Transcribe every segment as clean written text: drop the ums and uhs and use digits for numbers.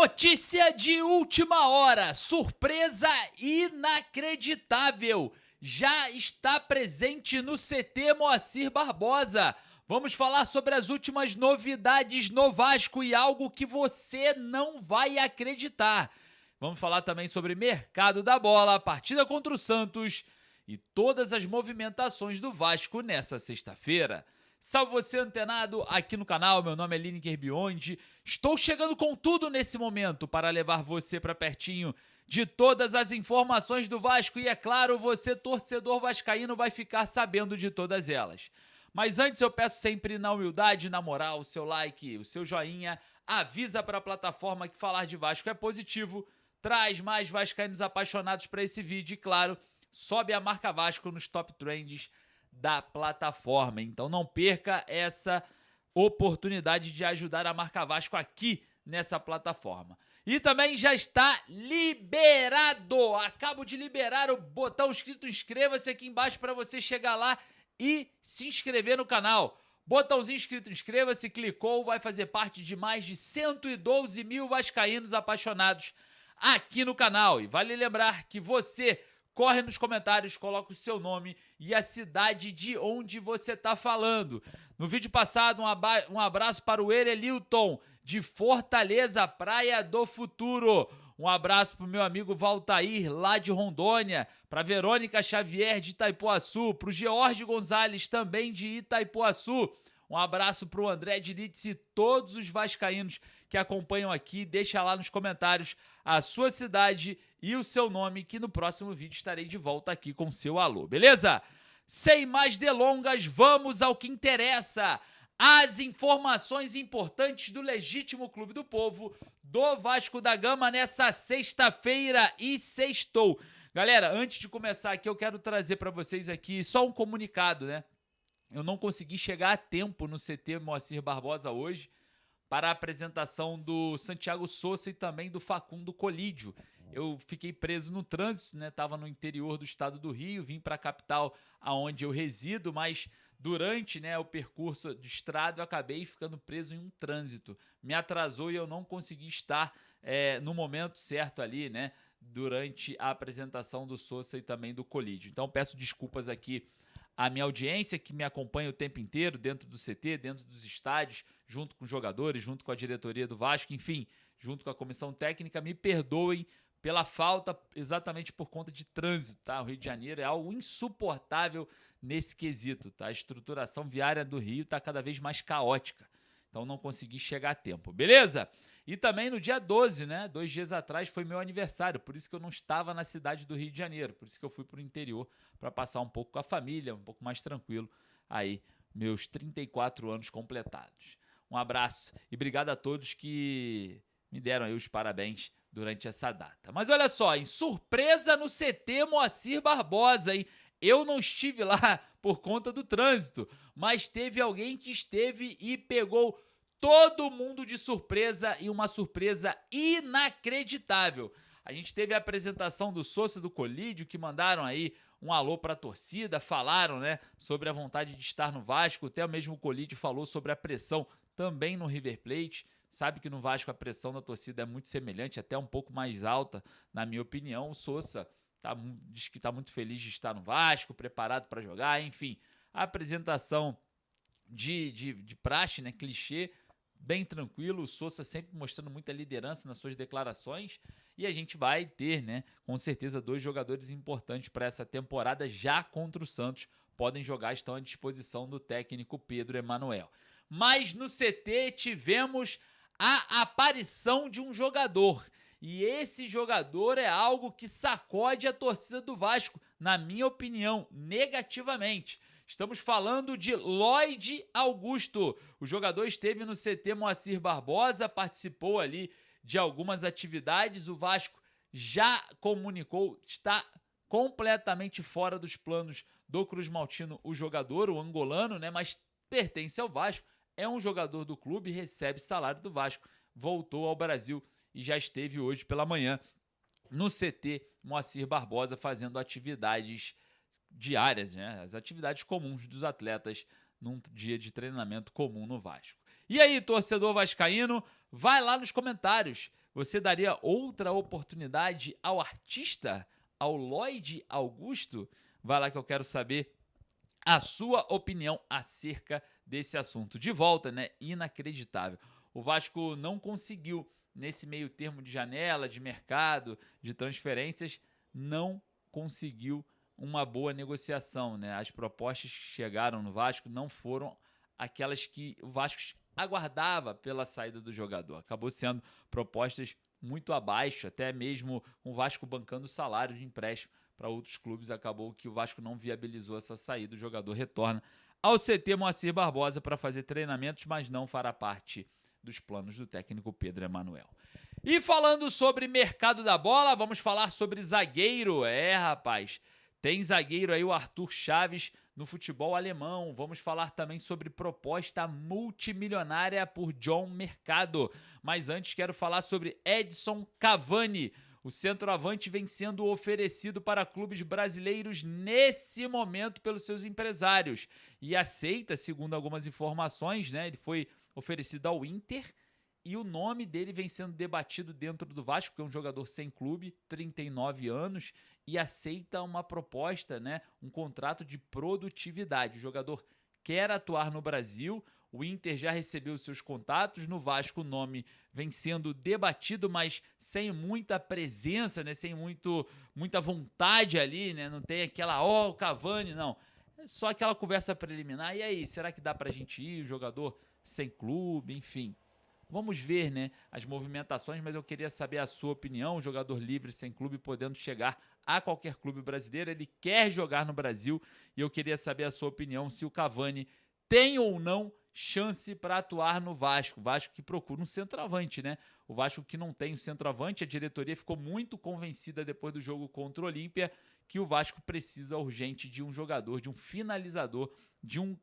Notícia de última hora, surpresa inacreditável, já está presente no CT Moacir Barbosa. Vamos falar sobre as últimas novidades no Vasco e algo que você não vai acreditar. Vamos falar também sobre mercado da bola, partida contra o Santos e todas as movimentações do Vasco nessa sexta-feira. Salve você antenado aqui no canal, meu nome é Lineker Biondi. Estou chegando com tudo nesse momento para levar você para pertinho de todas as informações do Vasco e, é claro, você torcedor vascaíno vai ficar sabendo de todas elas. Mas antes eu peço sempre na humildade, na moral, o seu like, o seu joinha, avisa para a plataforma que falar de Vasco é positivo, traz mais vascaínos apaixonados para esse vídeo e, claro, sobe a marca Vasco nos top trends da plataforma. Então não perca essa oportunidade de ajudar a marca Vasco aqui nessa plataforma. E também já está liberado. Acabo de liberar o botão escrito inscreva-se aqui embaixo para você chegar lá e se inscrever no canal. Botãozinho escrito inscreva-se, clicou, vai fazer parte de mais de 112 mil vascaínos apaixonados aqui no canal. E vale lembrar que você corre nos comentários, coloca o seu nome e a cidade de onde você está falando. No vídeo passado, um abraço para o Erelilton, de Fortaleza, Praia do Futuro. Um abraço para o meu amigo Valtair, lá de Rondônia. Para Verônica Xavier, de Itaipuaçu. Para o George Gonzalez, também de Itaipuaçu. Um abraço para o André de Litz e todos os vascaínos que acompanham aqui. Deixa lá nos comentários a sua cidade e o seu nome, que no próximo vídeo estarei de volta aqui com o seu alô, beleza? Sem mais delongas, vamos ao que interessa. As informações importantes do legítimo Clube do Povo do Vasco da Gama nessa sexta-feira e sextou. Galera, antes de começar aqui, eu quero trazer para vocês aqui só um comunicado, né? Eu não consegui chegar a tempo no CT Moacir Barbosa hoje para a apresentação do Santiago Sousa e também do Facundo Colídio. Eu fiquei preso no trânsito, né? Estava no interior do estado do Rio, vim para a capital aonde eu resido, mas durante, né, o percurso de estrada eu acabei ficando preso em um trânsito. Me atrasou e eu não consegui estar no momento certo ali, né? Durante a apresentação do Sousa e também do Colídio. Então peço desculpas aqui a minha audiência que me acompanha o tempo inteiro dentro do CT, dentro dos estádios, junto com os jogadores, junto com a diretoria do Vasco, enfim, junto com a comissão técnica, me perdoem pela falta exatamente por conta de trânsito, tá? O Rio de Janeiro é algo insuportável nesse quesito, tá? A estruturação viária do Rio tá cada vez mais caótica, então não consegui chegar a tempo, beleza? E também no dia 12, né? 2 dias atrás foi meu aniversário, por isso que eu não estava na cidade do Rio de Janeiro, por isso que eu fui para o interior para passar um pouco com a família, um pouco mais tranquilo, aí meus 34 anos completados. Um abraço e obrigado a todos que me deram aí os parabéns durante essa data. Mas olha só, em surpresa no CT Moacir Barbosa, hein? Eu não estive lá por conta do trânsito, mas teve alguém que esteve e pegou todo mundo de surpresa e uma surpresa inacreditável. A gente teve a apresentação do Sousa e do Colídio, que mandaram aí um alô para a torcida, falaram, né, sobre a vontade de estar no Vasco, até mesmo o Colídio falou sobre a pressão também no River Plate. Sabe que no Vasco a pressão da torcida é muito semelhante, até um pouco mais alta, na minha opinião. O Sousa diz que está muito feliz de estar no Vasco, preparado para jogar, enfim. A apresentação de praxe, né, clichê, bem tranquilo, o Sousa sempre mostrando muita liderança nas suas declarações e a gente vai ter, né, com certeza 2 jogadores importantes para essa temporada já contra o Santos, podem jogar, estão à disposição do técnico Pedro Emanuel. Mas no CT tivemos a aparição de um jogador e esse jogador é algo que sacode a torcida do Vasco, na minha opinião, negativamente. Estamos falando de Lloyd Augusto. O jogador esteve no CT Moacir Barbosa, participou ali de algumas atividades. O Vasco já comunicou, está completamente fora dos planos do Cruz Maltino, o jogador, o angolano, né? Mas pertence ao Vasco, é um jogador do clube, recebe salário do Vasco, voltou ao Brasil e já esteve hoje pela manhã no CT Moacir Barbosa fazendo atividades diárias, né? As atividades comuns dos atletas num dia de treinamento comum no Vasco. E aí, torcedor vascaíno, vai lá nos comentários, Você daria outra oportunidade ao artista, ao Lloyd Augusto? Vai lá que eu quero saber a sua opinião acerca desse assunto. De volta, né? Inacreditável. O Vasco não conseguiu, nesse meio termo de janela, de mercado, de transferências, não conseguiu uma boa negociação, né? As propostas que chegaram no Vasco não foram aquelas que o Vasco aguardava pela saída do jogador. Acabou sendo propostas muito abaixo, até mesmo com o Vasco bancando salário de empréstimo para outros clubes. Acabou que o Vasco não viabilizou essa saída. O jogador retorna ao CT Moacir Barbosa para fazer treinamentos, mas não fará parte dos planos do técnico Pedro Emanuel. E falando sobre mercado da bola, vamos falar sobre zagueiro. Rapaz, tem zagueiro aí, o Arthur Chaves, no futebol alemão. Vamos falar também sobre proposta multimilionária por John Mercado. Mas antes quero falar sobre Edson Cavani. O centroavante vem sendo oferecido para clubes brasileiros nesse momento pelos seus empresários. E aceita, segundo algumas informações, né? Ele foi oferecido ao Inter e o nome dele vem sendo debatido dentro do Vasco, que é um jogador sem clube, 39 anos, e aceita uma proposta, né? Um contrato de produtividade. O jogador quer atuar no Brasil. O Inter já recebeu seus contatos, no Vasco o nome vem sendo debatido, mas sem muita presença, né? Sem muita vontade ali, né? Não tem aquela, o Cavani, não. É só aquela conversa preliminar. E aí, será que dá pra gente ir? O jogador sem clube, enfim. Vamos ver, né, as movimentações, mas eu queria saber a sua opinião. Um jogador livre, sem clube, podendo chegar a qualquer clube brasileiro. Ele quer jogar no Brasil e eu queria saber a sua opinião se o Cavani tem ou não chance para atuar no Vasco. Vasco que procura um centroavante, né? O Vasco que não tem um centroavante, a diretoria ficou muito convencida depois do jogo contra o Olímpia que o Vasco precisa urgente de um jogador, de um finalizador, de um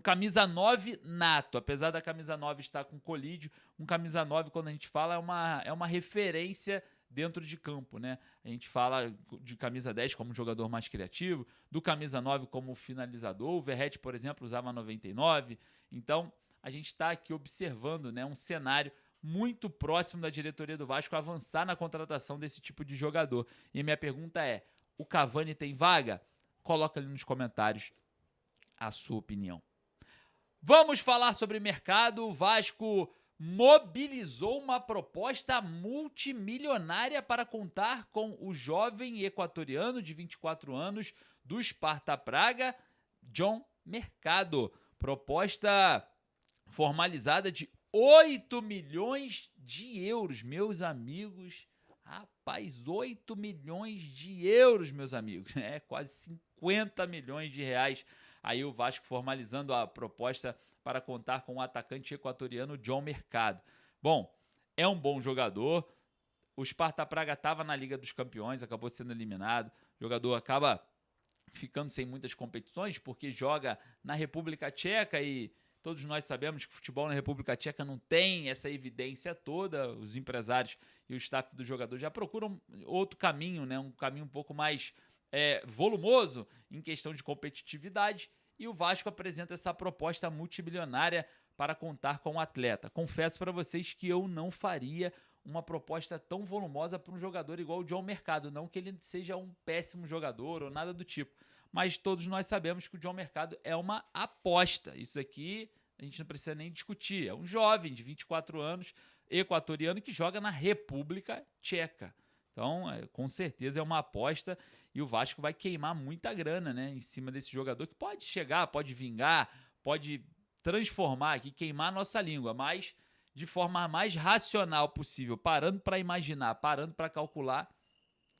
camisa 9 nato. Apesar da camisa 9 estar com colídio, um camisa 9, quando a gente fala, é uma referência dentro de campo, né? A gente fala de camisa 10 como um jogador mais criativo, do camisa 9 como finalizador. O Verratti, por exemplo, usava 99. Então, a gente está aqui observando, né, um cenário muito próximo da diretoria do Vasco avançar na contratação desse tipo de jogador. E a minha pergunta é, o Cavani tem vaga? Coloca ali nos comentários a sua opinião. Vamos falar sobre mercado. O Vasco mobilizou uma proposta multimilionária para contar com o jovem equatoriano de 24 anos do Sparta Praga, John Mercado. Proposta formalizada de 8 milhões de euros, meus amigos. Rapaz, 8 milhões de euros, meus amigos. É quase 50 milhões de reais. Aí o Vasco formalizando a proposta para contar com o atacante equatoriano John Mercado. Bom, é um bom jogador. O Sparta Praga estava na Liga dos Campeões, acabou sendo eliminado. O jogador acaba ficando sem muitas competições porque joga na República Tcheca e todos nós sabemos que o futebol na República Tcheca não tem essa evidência toda. Os empresários e o staff do jogador já procuram outro caminho, né? Um caminho um pouco mais volumoso em questão de competitividade. E o Vasco apresenta essa proposta multimilionária para contar com o atleta. Confesso para vocês que eu não faria uma proposta tão volumosa para um jogador igual o John Mercado. Não que ele seja um péssimo jogador ou nada do tipo. Mas todos nós sabemos que o John Mercado é uma aposta. Isso aqui a gente não precisa nem discutir. É um jovem de 24 anos, equatoriano, que joga na República Tcheca. Então, com certeza é uma aposta e o Vasco vai queimar muita grana, né, em cima desse jogador que pode chegar, pode vingar, pode transformar aqui, queimar a nossa língua, mas de forma mais racional possível, parando para imaginar, parando para calcular,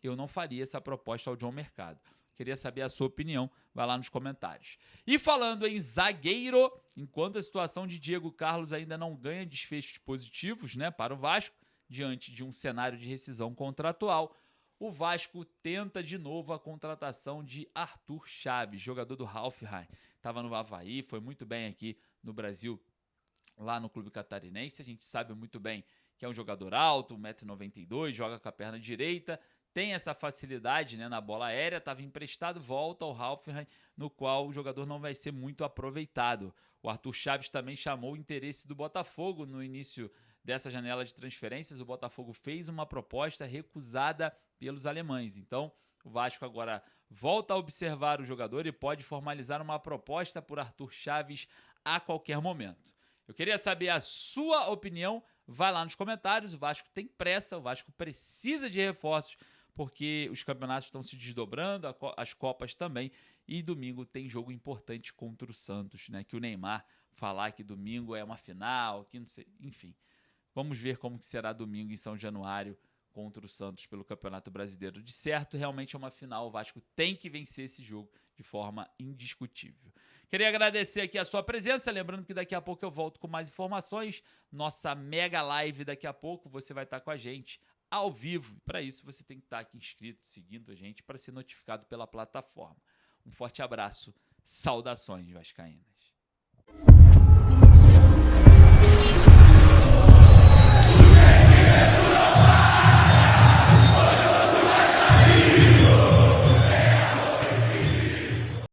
eu não faria essa proposta ao John Mercado. Queria saber a sua opinião, vai lá nos comentários. E falando em zagueiro, enquanto a situação de Diego Carlos ainda não ganha desfechos positivos, né, para o Vasco, diante de um cenário de rescisão contratual, o Vasco tenta de novo a contratação de Arthur Chaves, jogador do Hoffenheim. Estava no Avaí, foi muito bem aqui no Brasil, lá no clube catarinense. A gente sabe muito bem que é um jogador alto, 1,92 m, joga com a perna direita, tem essa facilidade, né, na bola aérea, estava emprestado, volta ao Hoffenheim, no qual o jogador não vai ser muito aproveitado. O Arthur Chaves também chamou o interesse do Botafogo no início dessa janela de transferências, o Botafogo fez uma proposta recusada pelos alemães. Então, o Vasco agora volta a observar o jogador e pode formalizar uma proposta por Arthur Chaves a qualquer momento. Eu queria saber a sua opinião. Vai lá nos comentários. O Vasco tem pressa, o Vasco precisa de reforços, porque os campeonatos estão se desdobrando, as Copas também. E domingo tem jogo importante contra o Santos, né? Que o Neymar falar que domingo é uma final, que não sei, enfim. Vamos ver como que será domingo em São Januário contra o Santos pelo Campeonato Brasileiro. De certo, realmente é uma final. O Vasco tem que vencer esse jogo de forma indiscutível. Queria agradecer aqui a sua presença. Lembrando que daqui a pouco eu volto com mais informações. Nossa mega live daqui a pouco. Você vai estar com a gente ao vivo. Para isso, você tem que estar aqui inscrito, seguindo a gente para ser notificado pela plataforma. Um forte abraço. Saudações vascaínas.